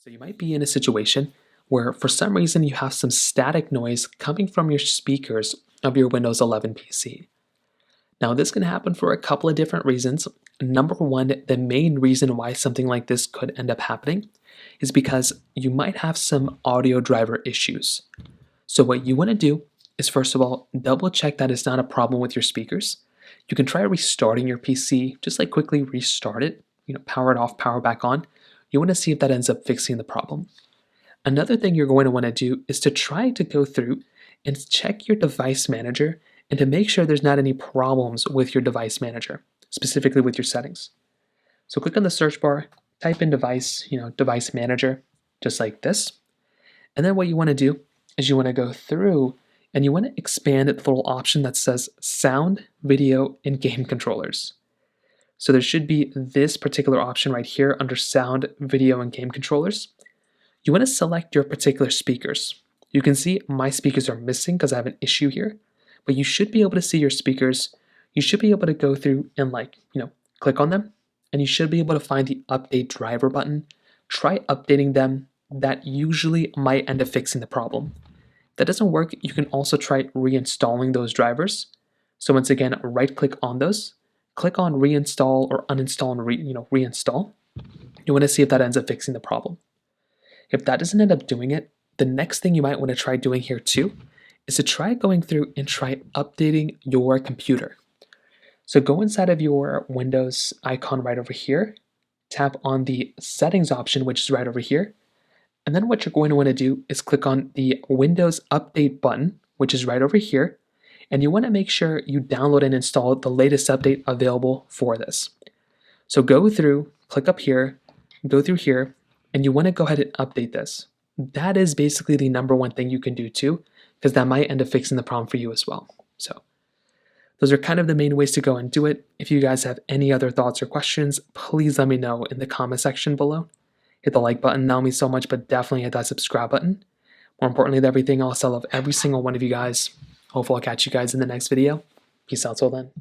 So you might be in a situation where for some reason you have some static noise coming from your speakers of your Windows 11 PC. Now this can happen for a couple of different reasons. Number one, the main reason why something like this could end up happening is because you might have some audio driver issues. So what you want to do is first of all, double check that it's not a problem with your speakers. You can try restarting your PC, just like quickly restart it, power it off, power back on. You want to see if that ends up fixing the problem. Another thing you're going to want to do is to try to go through and check your device manager and to make sure there's not any problems with your device manager, specifically with your settings. So click on the search bar, type in device, device manager, just like this. And then what you want to do is you want to go through and you want to expand the little option that says sound, video, and game controllers. So there should be this particular option right here under sound, video, and game controllers. You want to select your particular speakers. You can see my speakers are missing because I have an issue here, but you should be able to see your speakers. You should be able to go through and click on them, and you should be able to find the update driver button. Try updating them. That usually might end up fixing the problem. If that doesn't work, you can also try reinstalling those drivers. So once again, right click on those, click on reinstall or uninstall and reinstall. You want to see if that ends up fixing the problem. If that doesn't end up doing it, the next thing you might want to try doing here too is to try going through and try updating your computer. So go inside of your Windows icon right over here, tap on the settings option, which is right over here. And then what you're going to want to do is click on the Windows Update button, which is right over here. And you want to make sure you download and install the latest update available for this. So go through, click up here, go through here, and you want to go ahead and update this. That is basically the number one thing you can do too, because that might end up fixing the problem for you as well. So those are kind of the main ways to go and do it. If you guys have any other thoughts or questions, please let me know in the comment section below. Hit the like button, that'll mean so much, but definitely hit that subscribe button. More importantly than everything else, I love every single one of you guys. Hopefully I'll catch you guys in the next video. Peace out till then.